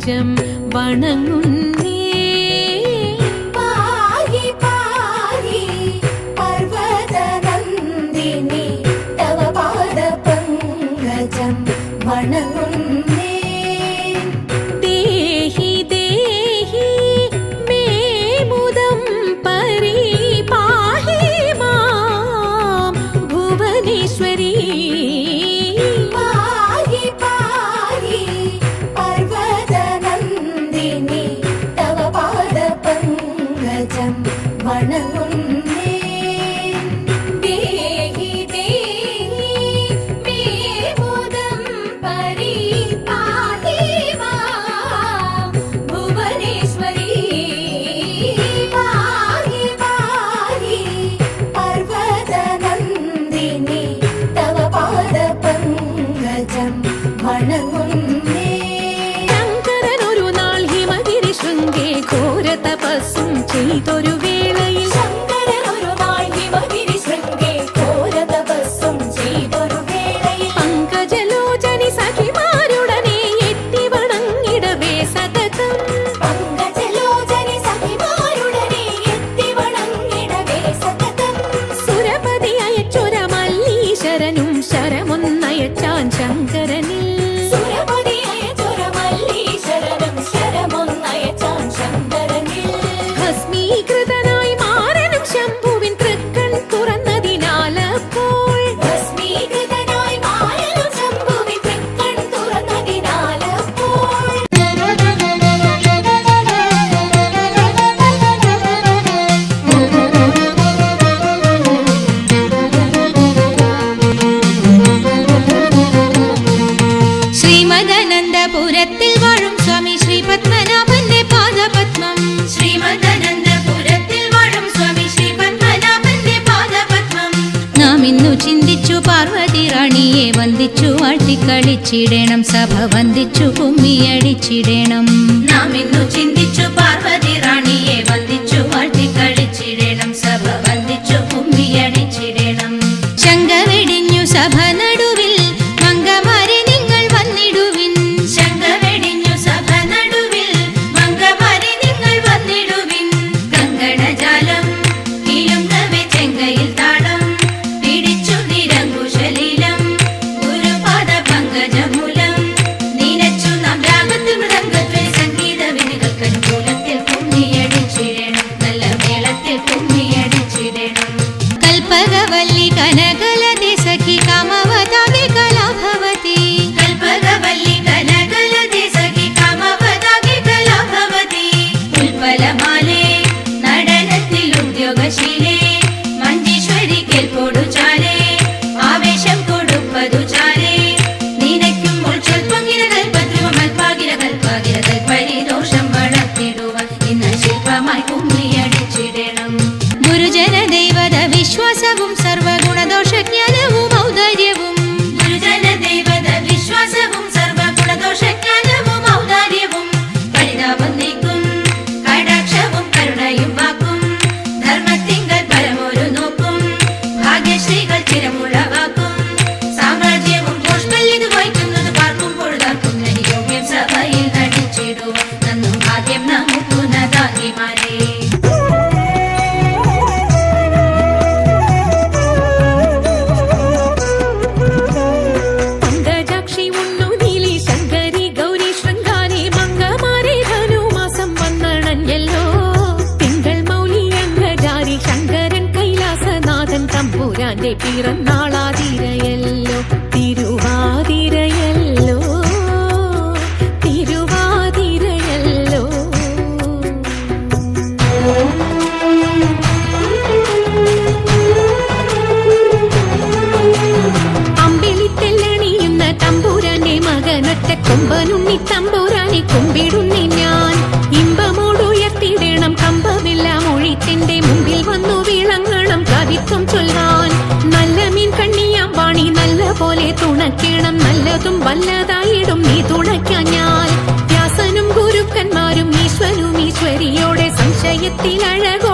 പങ്കജം വണങ്ങുന്നേ. പാഹി പാഹി പർവതനന്ദിനി തവ പാദ പങ്കജം വണങ്ങുന്നേ. ദേഹി ദേഹി മേ മുദം പരിപാഹി മാം ഭുവനേശ്വരി. പാഹി പാഹി പർവതനന്ദിനി തവ പാദ പങ്കജം വണങ്ങുന്നേ. ദേഹി ദേഹി മേ മുദം പരിപാഹി മാം ഭുവനേശ്വരി. പാഹി പാഹി പർവതനന്ദിനി തവ പാദ പങ്കജം വണങ്ങുന്നേ. ശങ്കരനൊരു നാൾ ഹിമഗിരി ശൃംഗേ ഘോര തപസ്സും ചെയ്തൊരു വേളയിൽ ശങ്കരനൊരു നാൾ ഹിമഗിരി ശൃംഗേ ഘോര തപസ്സും ചെയ്തൊരു വേളയിൽ പങ്കജലോചനി സഖിമാരുടനെ എത്തി വണങ്ങിടവേ സതതം. പങ്കജലോചനി സഖിമാരുടനെ എത്തി വണങ്ങിടവേ സതതം. സുരപതി അയച്ചൊര മല്ലീശ്വരനും ശരമൊന്നയച്ചാൻ ശങ്കരനിൽ. സുരപതി അയച്ചൊര മല്ലീശ്വരനും ശരമൊന്നയച്ചാൻ ശങ്കരനിൽ. ഭസ്മീകൃതനായി മാറനും ശംഭുവിൻ തൃക്കൺ തുറന്നതിനാലപ്പോൾ ഭസ്മീകൃതനായി മാറനും ശംഭുവിൻ തൃക്കൺ തുറന്നതിനാലപ്പോൾ ശ്രീമദനന്ദപുരത്തിൽ വാഴും സ്വാമി ശ്രീ പത്മനാഭന്റെ പാദപത്മം. ശ്രീമദനന്ദപുരത്തിൽ വാഴും സ്വാമി ശ്രീ പത്മനാഭന്റെ പാദപത്മം. നാം ഇന്നു ചിന്തിച്ചു പാർവതി റാണിയെ വന്ദിച്ചു വാഴ്ത്തിക്കളിച്ചിടണം. സഭ വന്ദിച്ചു കുമ്മിയടിച്ചിടണം. നാം ഇന്നു ചിന്തിച്ചു പാർവതി റാണിയെ വന്ദിച്ചു വാഴ്ത്തിക്കളിച്ചിടണം. സഭ വന്ദിച്ചു കുമ്മിയടിച്ചിടണം. ശങ്ക വെടിഞ്ഞു സഭ നടുവിൽ മംഗമാരെ നിങ്ങൾ വന്നിടുവിൻ. ശങ്ക വെടിഞ്ഞു സഭ നടുവിൽ മംഗമാരെ നിങ്ങൾ വന്നിടുവിൻ. കങ്കണജാലം കിലുങ്ങവെ ചെങ്കയിൽ താളം പിടിച്ചു നിരങ്കുശലീലം ഗുരുപാദ പങ്കജമൂലം നീനച്ചു നാം രാഗത്തിൽ മൃദംഗത്തിൽ സംഗീത വിനികൾക്കനുകൂലത്തിൽ കുമ്മിയടിച്ചിടണം. നല്ല മേളത്തിൽ കുമ്മിയടിച്ചിടണം. കൽപ്പകവല്ലി കനകലതി സഖി കാമവതാകെ കലാഭവതി. കൽപ്പകവല്ലി കനകലതി സഖി കാമവതാകെ കലാഭവതി. ഉൽപ്പലമാലേ നടനത്തിൽ ഉദ്യോഗശീലേ മഞ്ജീശ്വരി കേൾപ്പോടു ചാലേ ആവേശം കൊടുപ്പതു ചാലേ നിനയ്ക്കും ഉൾച്ചൊൽപ്പങ്കിര കൽപ്പദ്രുവമൽപാകിര കൽപ്പാകിര കൽപ്പരിദോഷം വളർത്തിടുവാൻ ഇന്ന് ശില്പമായി കുമ്മിയടിച്ചിടണം. ഗുരുജന ദൈവത വിശ്വാസവും സർവഗുണദോഷജ്ഞാനവും ഔദാര്യവും. ഗുരുജന ദൈവത വിശ്വാസവും സർവഗുണദോഷജ്ഞാനവും ഔദാര്യവും പരിതാപം നീക്കും കടാക്ഷവും കരുണയും വാക്കും ധർമ്മത്തിങ്കൽ പരമൊരു നോക്കും ഭാഗ്യശ്രീകൾ ചിരമുളവാക്കും സാമ്രാജ്യവും പോഷ്കല്യത് വഹിക്കുന്നത് പാർക്കും പൊഴുതാക്കും യോഗ്യം സഭയിൽ നടിച്ചിടുവാൻ നന്നു ഭാഗ്യം നമുക്കുന്നതാകിമാരേ. പങ്കജാക്ഷി ഉണ്ണു നീലി ശങ്കരി ഗൗരി ശൃംഗാരി മംഗമാരെ ധനുമാസം വന്നണഞ്ഞല്ലോ. തിങ്കൾ മൗലി അംഗജാരി ശങ്കരൻ കൈലാസനാഥൻ തമ്പുരാന്റെ പിറന്നാളാതിരയല്ലോ. തിരുവാതിരയല്ലോ തിരുവാതിരയല്ലോ. അമ്പിളിത്തെല്ലണിയുന്ന തമ്പുരാന്റെ മകനൊറ്റ കൊമ്പനുണ്ണി തമ്പുരാനെ കുമ്പിടുന്നി ഞാൻ. ഇമ്പമോടുയർത്തിടണം കമ്പമെല്ലാം ഒഴിത്തിന്റെ മുമ്പിൽ വന്നു വിളങ്ങണം കവിത്വം ചൊല്ലാൻ. നല്ല മീൻ കണ്ണിയാം വാണി നല്ല പോലെ തുണയ്ക്കണം. നല്ലതും വല്ലതായിടും നീ തുണയ്ക്കാൻ ഞാൻ. വ്യാസനും ഗുരുക്കന്മാരും ഈശ്വരും ഈശ്വരിയോടെ സംശയത്തിൽ അഴകും